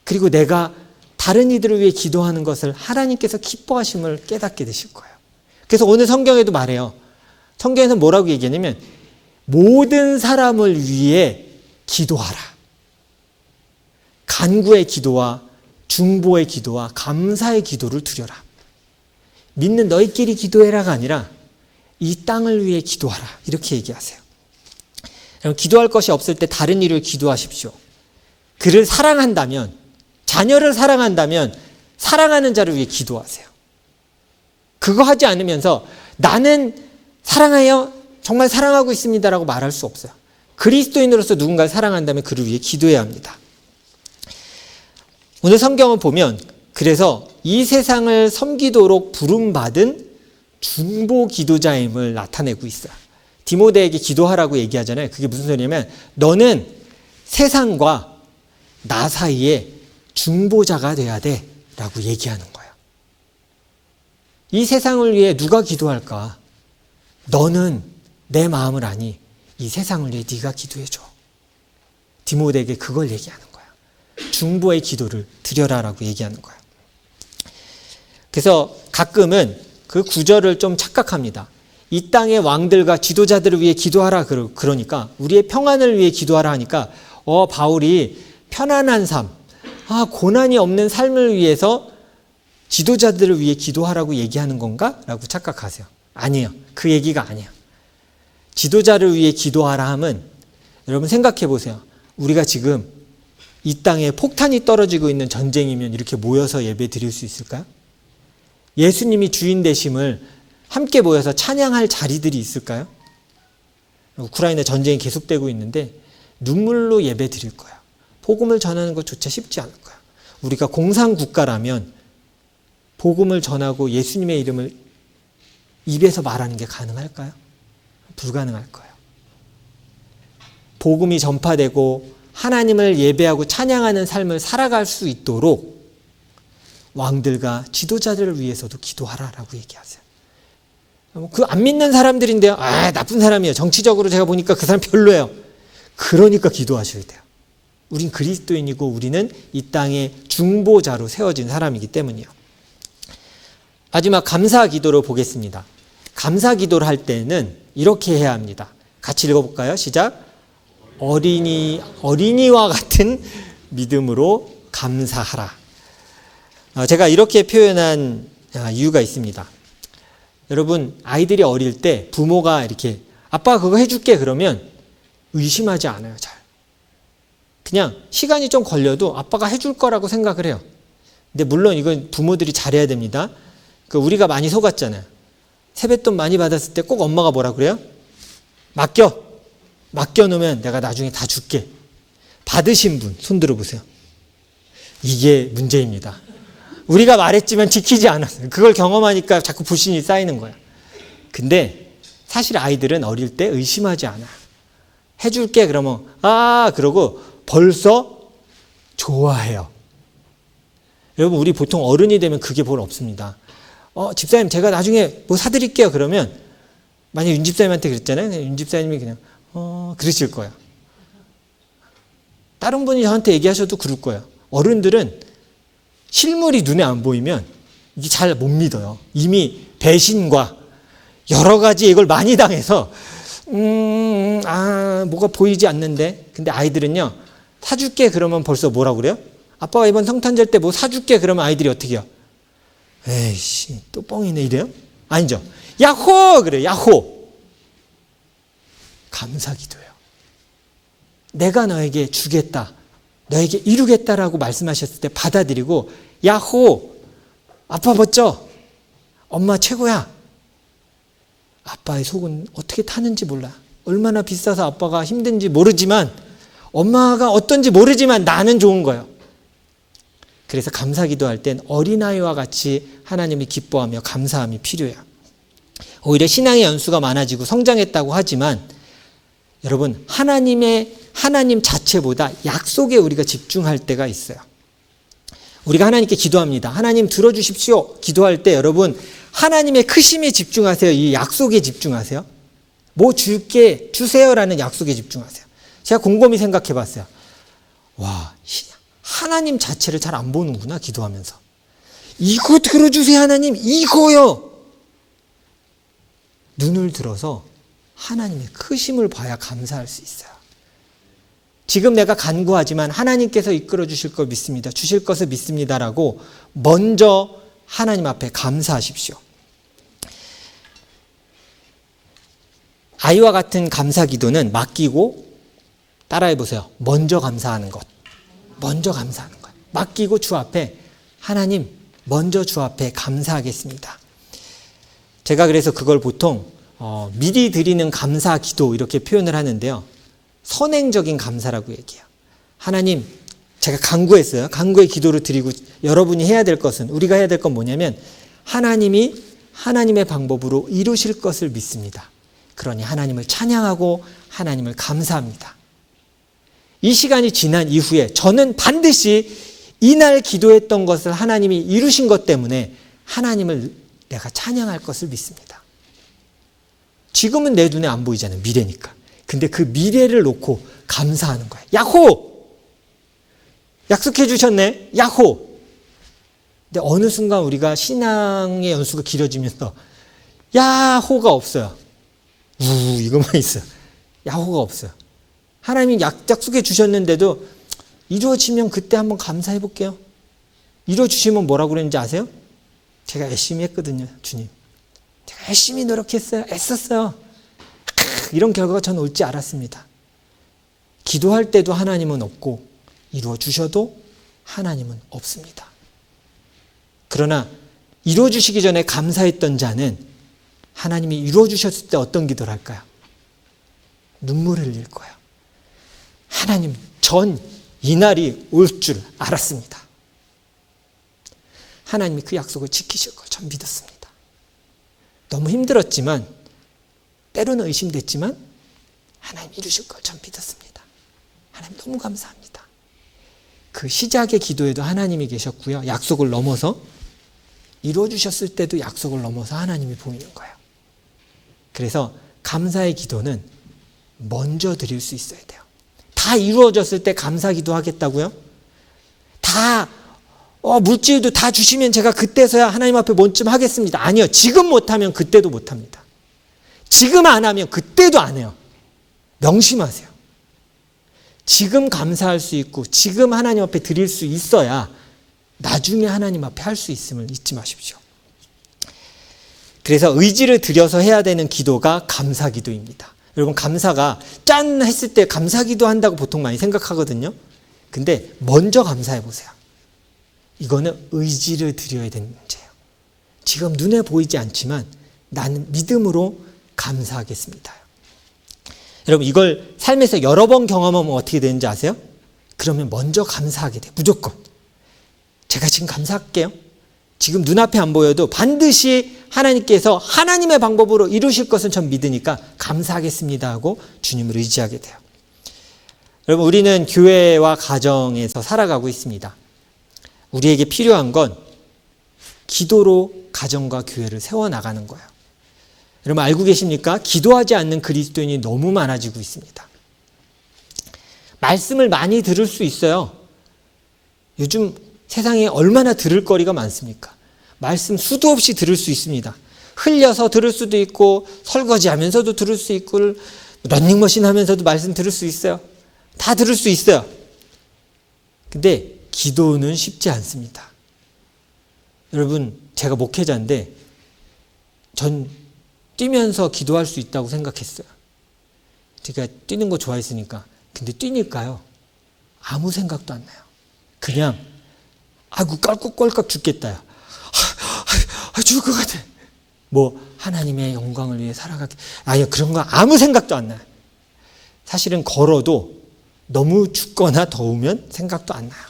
그리고 내가 다른 이들을 위해 기도하는 것을 하나님께서 기뻐하심을 깨닫게 되실 거예요. 그래서 오늘 성경에도 말해요. 성경에서 뭐라고 얘기하냐면, 모든 사람을 위해 기도하라. 간구의 기도와 중보의 기도와 감사의 기도를 드려라. 믿는 너희끼리 기도해라가 아니라 이 땅을 위해 기도하라. 이렇게 얘기하세요. 여러분, 기도할 것이 없을 때 다른 일을 기도하십시오. 그를 사랑한다면, 자녀를 사랑한다면 사랑하는 자를 위해 기도하세요. 그거 하지 않으면서 나는 사랑해요, 정말 사랑하고 있습니다라고 말할 수 없어요. 그리스도인으로서 누군가를 사랑한다면 그를 위해 기도해야 합니다. 오늘 성경을 보면 그래서 이 세상을 섬기도록 부름받은 중보 기도자임을 나타내고 있어요. 디모데에게 기도하라고 얘기하잖아요. 그게 무슨 소리냐면 너는 세상과 나 사이에 중보자가 돼야 돼 라고 얘기하는 거예요. 이 세상을 위해 누가 기도할까? 너는 내 마음을 아니 이 세상을 위해 네가 기도해줘. 디모데에게 그걸 얘기하는 거예요. 중보의 기도를 드려라라고 얘기하는 거예요. 그래서 가끔은 그 구절을 좀 착각합니다. 이 땅의 왕들과 지도자들을 위해 기도하라 그러니까 우리의 평안을 위해 기도하라 하니까 바울이 편안한 삶, 고난이 없는 삶을 위해서 지도자들을 위해 기도하라고 얘기하는 건가? 라고 착각하세요. 아니에요. 그 얘기가 아니에요. 지도자를 위해 기도하라 함은 여러분 생각해 보세요. 우리가 지금 이 땅에 폭탄이 떨어지고 있는 전쟁이면 이렇게 모여서 예배 드릴 수 있을까요? 예수님이 주인 되심을 함께 모여서 찬양할 자리들이 있을까요? 우크라이나 전쟁이 계속되고 있는데 눈물로 예배 드릴 거야. 복음을 전하는 것조차 쉽지 않을 거야. 우리가 공산국가라면 복음을 전하고 예수님의 이름을 입에서 말하는 게 가능할까요? 불가능할 거예요. 복음이 전파되고 하나님을 예배하고 찬양하는 삶을 살아갈 수 있도록 왕들과 지도자들을 위해서도 기도하라라고 얘기하세요. 그 안 믿는 사람들인데요. 나쁜 사람이에요. 정치적으로 제가 보니까 그 사람 별로예요. 그러니까 기도하셔야 돼요. 우린 그리스도인이고 우리는 이 땅의 중보자로 세워진 사람이기 때문이요. 마지막 감사 기도를 보겠습니다. 감사 기도를 할 때는 이렇게 해야 합니다. 같이 읽어볼까요? 시작. 어린이와 같은 믿음으로 감사하라. 제가 이렇게 표현한 이유가 있습니다. 여러분, 아이들이 어릴 때 부모가 이렇게 아빠가 그거 해줄게 그러면 의심하지 않아요. 잘. 그냥 시간이 좀 걸려도 아빠가 해줄 거라고 생각을 해요. 근데 물론 이건 부모들이 잘해야 됩니다. 우리가 많이 속았잖아요. 세뱃돈 많이 받았을 때 꼭 엄마가 뭐라 그래요? 맡겨놓으면 내가 나중에 다 줄게. 받으신 분 손 들어보세요. 이게 문제입니다. 우리가 말했지만 지키지 않았어요. 그걸 경험하니까 자꾸 불신이 쌓이는 거야. 근데 사실 아이들은 어릴 때 의심하지 않아요. 해줄게 그러면 그러고 벌써 좋아해요. 여러분, 우리 보통 어른이 되면 그게 별 없습니다. 집사님 제가 나중에 뭐 사드릴게요 그러면 만약 윤 집사님한테 그랬잖아요. 윤 집사님이 그냥 그러실 거예요. 다른 분이 저한테 얘기하셔도 그럴 거예요. 어른들은 실물이 눈에 안 보이면 이게 잘 못 믿어요. 이미 배신과 여러 가지 이걸 많이 당해서 뭐가 보이지 않는데. 근데 아이들은요, 사줄게 그러면 벌써 뭐라고 그래요? 아빠가 이번 성탄절 때 뭐 사줄게 그러면 아이들이 어떻게 해요? 에이씨 또 뻥이네 이래요? 아니죠. 야호! 그래요. 야호! 감사기도예요. 내가 너에게 주겠다, 너에게 이루겠다라고 말씀하셨을 때 받아들이고, 야호! 아빠 멋져! 엄마 최고야! 아빠의 속은 어떻게 타는지 몰라. 얼마나 비싸서 아빠가 힘든지 모르지만, 엄마가 어떤지 모르지만 나는 좋은 거예요. 그래서 감사기도할 땐 어린아이와 같이 하나님이 기뻐하며 감사함이 필요해요. 오히려 신앙의 연수가 많아지고 성장했다고 하지만 여러분, 하나님 자체보다 약속에 우리가 집중할 때가 있어요. 우리가 하나님께 기도합니다. 하나님 들어주십시오. 기도할 때 여러분, 하나님의 크심에 집중하세요. 이 약속에 집중하세요. 뭐 줄게 주세요라는 약속에 집중하세요. 제가 곰곰이 생각해 봤어요. 와, 하나님 자체를 잘 안 보는구나, 기도하면서. 이거 들어주세요, 하나님. 이거요. 눈을 들어서 하나님의 크심을 봐야 감사할 수 있어요. 지금 내가 간구하지만 하나님께서 이끌어 주실 걸 믿습니다. 주실 것을 믿습니다라고 먼저 하나님 앞에 감사하십시오. 아이와 같은 감사 기도는 맡기고, 따라해 보세요. 먼저 감사하는 것. 먼저 감사하는 것. 맡기고 주 앞에, 하나님 먼저 주 앞에 감사하겠습니다. 제가 그래서 그걸 보통 미리 드리는 감사 기도 이렇게 표현을 하는데요. 선행적인 감사라고 얘기해요. 하나님, 제가 간구했어요. 간구의 기도를 드리고, 여러분이 해야 될 것은, 우리가 해야 될 건 뭐냐면, 하나님이 하나님의 방법으로 이루실 것을 믿습니다. 그러니 하나님을 찬양하고 하나님을 감사합니다. 이 시간이 지난 이후에 저는 반드시 이날 기도했던 것을 하나님이 이루신 것 때문에 하나님을 내가 찬양할 것을 믿습니다. 지금은 내 눈에 안 보이잖아요. 미래니까. 근데 그 미래를 놓고 감사하는 거예요. 야호! 약속해 주셨네. 야호! 근데 어느 순간 우리가 신앙의 연수가 길어지면서 야호가 없어요. 이것만 있어요. 야호가 없어요. 하나님이 약속해 주셨는데도 이루어지면 그때 한번 감사해 볼게요. 이루어주시면 뭐라고 그랬는지 아세요? 제가 열심히 했거든요. 주님, 제가 열심히 노력했어요. 애썼어요. 이런 결과가 저는 올지 알았습니다. 기도할 때도 하나님은 없고 이루어 주셔도 하나님은 없습니다. 그러나 이루어 주시기 전에 감사했던 자는 하나님이 이루어 주셨을 때 어떤 기도를 할까요? 눈물을 흘릴 거예요. 하나님, 전 이날이 올 줄 알았습니다. 하나님이 그 약속을 지키실 걸 전 믿었습니다. 너무 힘들었지만, 때로는 의심됐지만 하나님 이루실 걸 전 믿었습니다. 하나님 너무 감사합니다. 그 시작의 기도에도 하나님이 계셨고요. 약속을 넘어서 이루어 주셨을 때도 약속을 넘어서 하나님이 보이는 거예요. 그래서 감사의 기도는 먼저 드릴 수 있어야 돼요. 다 이루어졌을 때 감사 기도하겠다고요? 다 물질도 다 주시면 제가 그때서야 하나님 앞에 뭔좀 하겠습니다. 아니요. 지금 못하면 그때도 못합니다. 지금 안 하면 그때도 안 해요. 명심하세요. 지금 감사할 수 있고 지금 하나님 앞에 드릴 수 있어야 나중에 하나님 앞에 할 수 있음을 잊지 마십시오. 그래서 의지를 들여서 해야 되는 기도가 감사 기도입니다. 여러분, 감사가 짠 했을 때 감사 기도한다고 보통 많이 생각하거든요. 근데 먼저 감사해 보세요. 이거는 의지를 드려야 되는 문제예요. 지금 눈에 보이지 않지만 나는 믿음으로 감사하겠습니다. 여러분, 이걸 삶에서 여러 번 경험하면 어떻게 되는지 아세요? 그러면 먼저 감사하게 돼요. 무조건. 제가 지금 감사할게요. 지금 눈앞에 안 보여도 반드시 하나님께서 하나님의 방법으로 이루실 것은 전 믿으니까 감사하겠습니다 하고 주님을 의지하게 돼요. 여러분, 우리는 교회와 가정에서 살아가고 있습니다. 우리에게 필요한 건 기도로 가정과 교회를 세워나가는 거예요. 여러분, 알고 계십니까? 기도하지 않는 그리스도인이 너무 많아지고 있습니다. 말씀을 많이 들을 수 있어요. 요즘 세상에 얼마나 들을 거리가 많습니까? 말씀 수도 없이 들을 수 있습니다. 흘려서 들을 수도 있고, 설거지 하면서도 들을 수 있고, 러닝머신 하면서도 말씀 들을 수 있어요. 다 들을 수 있어요. 근데 기도는 쉽지 않습니다. 여러분, 제가 목회자인데 전 뛰면서 기도할 수 있다고 생각했어요. 제가 뛰는 거 좋아했으니까. 근데 뛰니까요, 아무 생각도 안 나요. 그냥 아이고 껄꺽껄꺽 죽겠다요. 죽을 것 같아. 뭐 하나님의 영광을 위해 살아가게. 아니요, 그런 거 아무 생각도 안 나요. 사실은 걸어도 너무 춥거나 더우면 생각도 안 나요.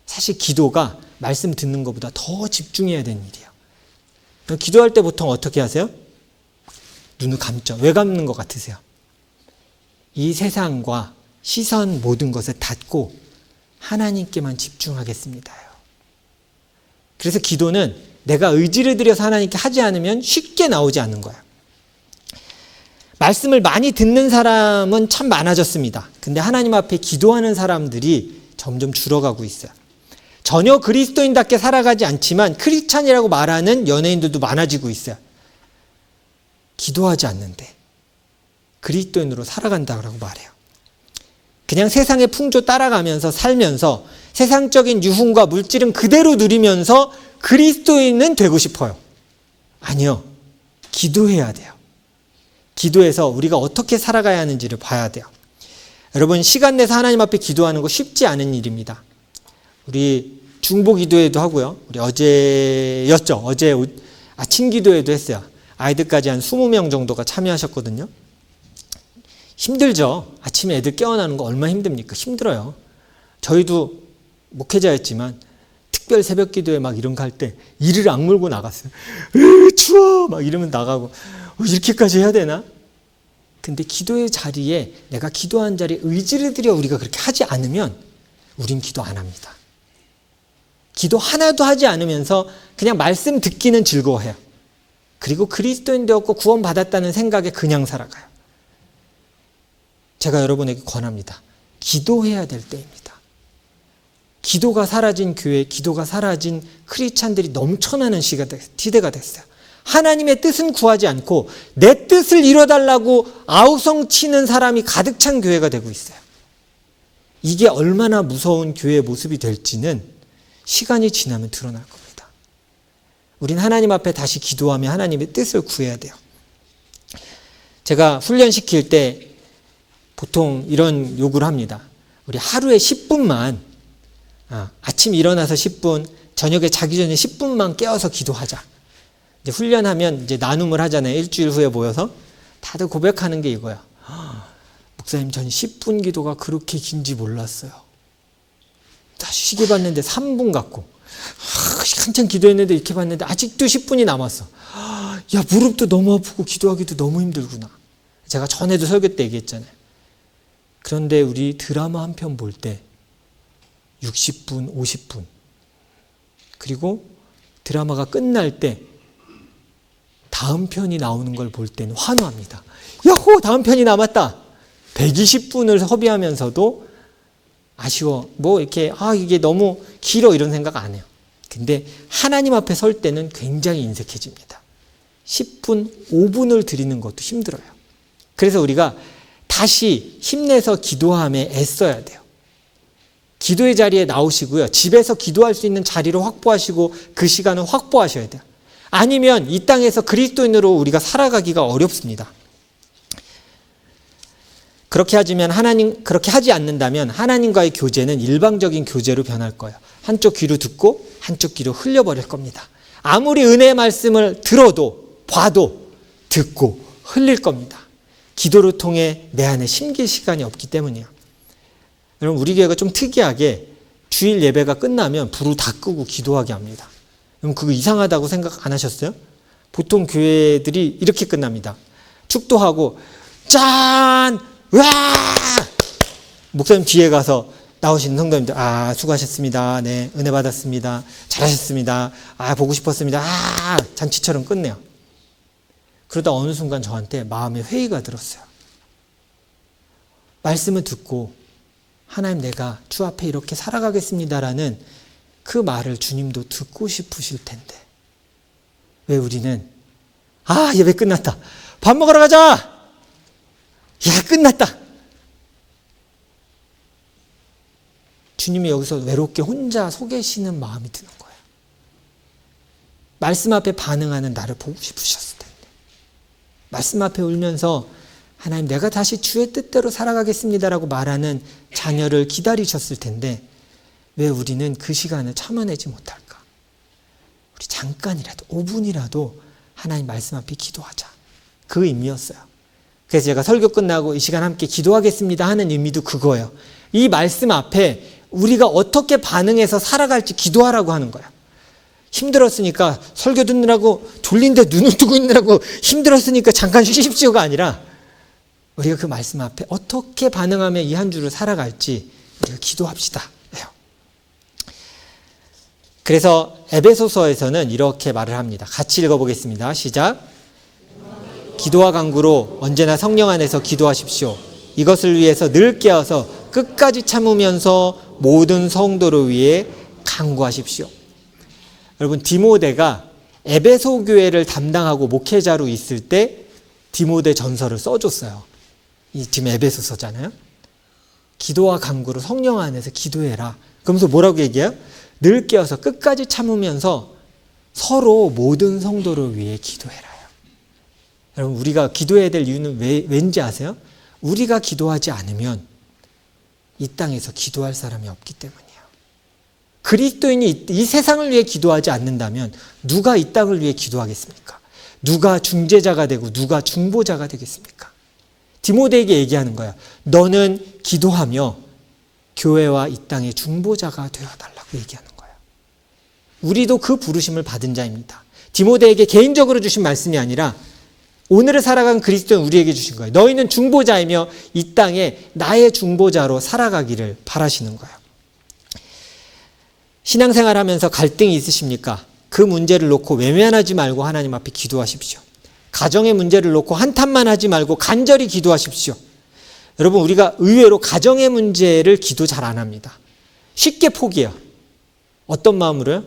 사실 기도가 말씀 듣는 것보다 더 집중해야 되는 일이에요. 기도할 때 보통 어떻게 하세요? 눈을 감죠. 왜 감는 것 같으세요? 이 세상과 시선 모든 것을 닫고 하나님께만 집중하겠습니다요. 그래서 기도는 내가 의지를 들여서 하나님께 하지 않으면 쉽게 나오지 않는 거예요. 말씀을 많이 듣는 사람은 참 많아졌습니다. 근데 하나님 앞에 기도하는 사람들이 점점 줄어가고 있어요. 전혀 그리스도인답게 살아가지 않지만 크리스찬이라고 말하는 연예인들도 많아지고 있어요. 기도하지 않는데 그리스도인으로 살아간다고 말해요. 그냥 세상의 풍조 따라가면서 살면서 세상적인 유흥과 물질은 그대로 누리면서 그리스도인은 되고 싶어요. 아니요. 기도해야 돼요. 기도해서 우리가 어떻게 살아가야 하는지를 봐야 돼요. 여러분, 시간 내서 하나님 앞에 기도하는 거 쉽지 않은 일입니다. 우리 중보 기도회도 하고요. 우리 어제 아침 기도회도 했어요. 아이들까지 한 20명 정도가 참여하셨거든요. 힘들죠. 아침에 애들 깨어나는 거 얼마나 힘듭니까? 힘들어요. 저희도 목회자였지만 특별 새벽 기도회 막 이런 거 할 때 이를 악물고 나갔어요. 추워! 막 이러면 나가고 이렇게까지 해야 되나? 근데 기도의 자리에 내가 기도한 자리에 의지를 들여 우리가 그렇게 하지 않으면 우린 기도 안 합니다. 기도 하나도 하지 않으면서 그냥 말씀 듣기는 즐거워해요. 그리고 그리스도인 되었고 구원받았다는 생각에 그냥 살아가요. 제가 여러분에게 권합니다. 기도해야 될 때입니다. 기도가 사라진 교회, 기도가 사라진 크리스찬들이 넘쳐나는 시대가 됐어요. 하나님의 뜻은 구하지 않고 내 뜻을 이뤄달라고 아우성치는 사람이 가득 찬 교회가 되고 있어요. 이게 얼마나 무서운 교회의 모습이 될지는 시간이 지나면 드러날 겁니다. 우린 하나님 앞에 다시 기도하며 하나님의 뜻을 구해야 돼요. 제가 훈련시킬 때 보통 이런 요구를 합니다. 우리 하루에 10분만, 아침 일어나서 10분, 저녁에 자기 전에 10분만 깨어서 기도하자. 이제 훈련하면 이제 나눔을 하잖아요. 일주일 후에 모여서. 다들 고백하는 게 이거야. 목사님, 전 10분 기도가 그렇게 긴지 몰랐어요. 다시 시계 봤는데 3분 같고, 한참 기도했는데 이렇게 봤는데 아직도 10분이 남았어. 야, 무릎도 너무 아프고 기도하기도 너무 힘들구나. 제가 전에도 설교 때 얘기했잖아요. 그런데 우리 드라마 한 편 볼 때 60분, 50분, 그리고 드라마가 끝날 때 다음 편이 나오는 걸 볼 때는 환호합니다. 야호! 다음 편이 남았다. 120분을 허비하면서도 아쉬워. 뭐 이렇게 이게 너무 길어 이런 생각 안 해요. 근데 하나님 앞에 설 때는 굉장히 인색해집니다. 10분, 5분을 드리는 것도 힘들어요. 그래서 우리가 다시 힘내서 기도함에 애써야 돼요. 기도의 자리에 나오시고요. 집에서 기도할 수 있는 자리를 확보하시고 그 시간을 확보하셔야 돼요. 아니면 이 땅에서 그리스도인으로 우리가 살아가기가 어렵습니다. 그렇게 하지 않는다면 하나님과의 교제는 일방적인 교제로 변할 거예요. 한쪽 귀로 듣고 한쪽 귀로 흘려버릴 겁니다. 아무리 은혜의 말씀을 들어도 봐도 듣고 흘릴 겁니다. 기도를 통해 내 안에 심길 시간이 없기 때문이에요. 여러분, 우리 교회가 좀 특이하게 주일 예배가 끝나면 불을 다 끄고 기도하게 합니다. 그럼 그거 이상하다고 생각 안 하셨어요? 보통 교회들이 이렇게 끝납니다. 축도하고 짠! 와! 목사님 뒤에 가서 나오시는 성도님들, 수고하셨습니다. 네, 은혜 받았습니다. 잘하셨습니다. 보고 싶었습니다. 잔치처럼 끝내요. 그러다 어느 순간 저한테 마음에 회의가 들었어요. 말씀을 듣고 하나님, 내가 주 앞에 이렇게 살아가겠습니다라는 그 말을 주님도 듣고 싶으실 텐데 왜 우리는 예배 끝났다. 밥 먹으러 가자. 야, 끝났다. 주님이 여기서 외롭게 혼자 서 계시는 마음이 드는 거예요. 말씀 앞에 반응하는 나를 보고 싶으셨을 텐데, 말씀 앞에 울면서 하나님, 내가 다시 주의 뜻대로 살아가겠습니다라고 말하는 자녀를 기다리셨을 텐데 왜 우리는 그 시간을 참아내지 못할까? 우리 잠깐이라도 5분이라도 하나님 말씀 앞에 기도하자. 그 의미였어요. 그래서 제가 설교 끝나고 이 시간 함께 기도하겠습니다 하는 의미도 그거예요. 이 말씀 앞에 우리가 어떻게 반응해서 살아갈지 기도하라고 하는 거야. 힘들었으니까 설교 듣느라고 졸린데 눈을 뜨고 있느라고 힘들었으니까 잠깐 쉬십시오가 아니라 우리가 그 말씀 앞에 어떻게 반응하며 이 한 주를 살아갈지 우리가 기도합시다. 그래서 에베소서에서는 이렇게 말을 합니다. 같이 읽어보겠습니다. 시작. 기도와 간구로 언제나 성령 안에서 기도하십시오. 이것을 위해서 늘 깨어서 끝까지 참으면서 모든 성도를 위해 간구하십시오. 여러분, 디모데가 에베소 교회를 담당하고 목회자로 있을 때 디모데 전서를 써줬어요. 이 지금 에베소서잖아요. 기도와 간구로 성령 안에서 기도해라. 그러면서 뭐라고 얘기해요? 늘 깨어서 끝까지 참으면서 서로 모든 성도를 위해 기도해라요. 여러분, 우리가 기도해야 될 이유는 왠지 아세요? 우리가 기도하지 않으면 이 땅에서 기도할 사람이 없기 때문이에요. 그리스도인이 이 세상을 위해 기도하지 않는다면 누가 이 땅을 위해 기도하겠습니까? 누가 중재자가 되고 누가 중보자가 되겠습니까? 디모데에게 얘기하는 거야. 너는 기도하며 교회와 이 땅의 중보자가 되어달라고 얘기하는 거예요. 우리도 그 부르심을 받은 자입니다. 디모데에게 개인적으로 주신 말씀이 아니라 오늘을 살아간 그리스도는 우리에게 주신 거예요. 너희는 중보자이며 이 땅에 나의 중보자로 살아가기를 바라시는 거예요. 신앙생활하면서 갈등이 있으십니까? 그 문제를 놓고 외면하지 말고 하나님 앞에 기도하십시오. 가정의 문제를 놓고 한탄만 하지 말고 간절히 기도하십시오. 여러분, 우리가 의외로 가정의 문제를 기도 잘 안 합니다. 쉽게 포기해요. 어떤 마음으로요?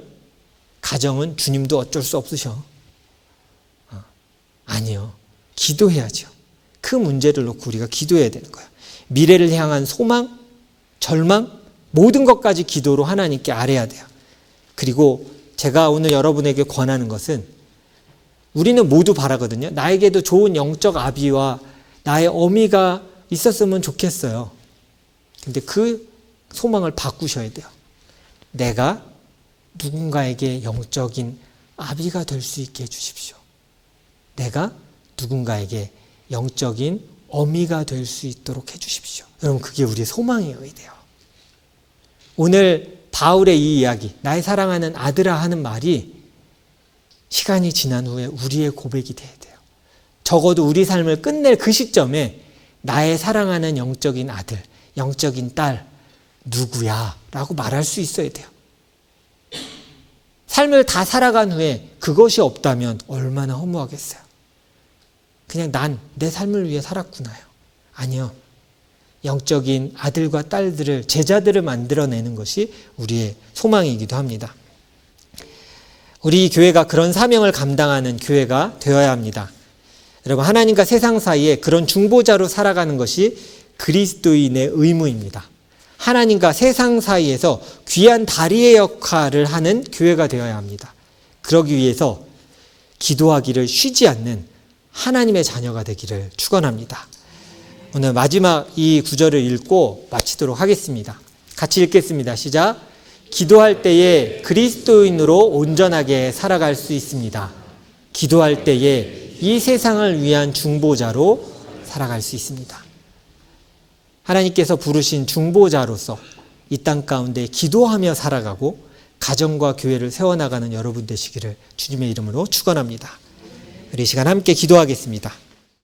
가정은 주님도 어쩔 수 없으셔. 아니요. 기도해야죠. 그 문제를 놓고 우리가 기도해야 되는 거예요. 미래를 향한 소망, 절망, 모든 것까지 기도로 하나님께 아뢰야 돼요. 그리고 제가 오늘 여러분에게 권하는 것은 우리는 모두 바라거든요. 나에게도 좋은 영적 아비와 나의 어미가 있었으면 좋겠어요. 근데 그 소망을 바꾸셔야 돼요. 내가 누군가에게 영적인 아비가 될 수 있게 해주십시오. 내가 누군가에게 영적인 어미가 될 수 있도록 해주십시오. 여러분, 그게 우리의 소망이어야 돼요. 오늘 바울의 이 이야기, 나의 사랑하는 아들아 하는 말이 시간이 지난 후에 우리의 고백이 돼야 돼요. 적어도 우리 삶을 끝낼 그 시점에 나의 사랑하는 영적인 아들, 영적인 딸 누구야? 라고 말할 수 있어야 돼요. 삶을 다 살아간 후에 그것이 없다면 얼마나 허무하겠어요. 그냥 난 내 삶을 위해 살았구나요. 아니요. 영적인 아들과 딸들을, 제자들을 만들어내는 것이 우리의 소망이기도 합니다. 우리 교회가 그런 사명을 감당하는 교회가 되어야 합니다. 여러분, 하나님과 세상 사이에 그런 중보자로 살아가는 것이 그리스도인의 의무입니다. 하나님과 세상 사이에서 귀한 다리의 역할을 하는 교회가 되어야 합니다. 그러기 위해서 기도하기를 쉬지 않는 하나님의 자녀가 되기를 축원합니다. 오늘 마지막 이 구절을 읽고 마치도록 하겠습니다. 같이 읽겠습니다. 시작. 기도할 때에 그리스도인으로 온전하게 살아갈 수 있습니다. 기도할 때에 이 세상을 위한 중보자로 살아갈 수 있습니다. 하나님께서 부르신 중보자로서 이 땅 가운데 기도하며 살아가고 가정과 교회를 세워나가는 여러분 되시기를 주님의 이름으로 축원합니다. 우리 이 시간 함께 기도하겠습니다.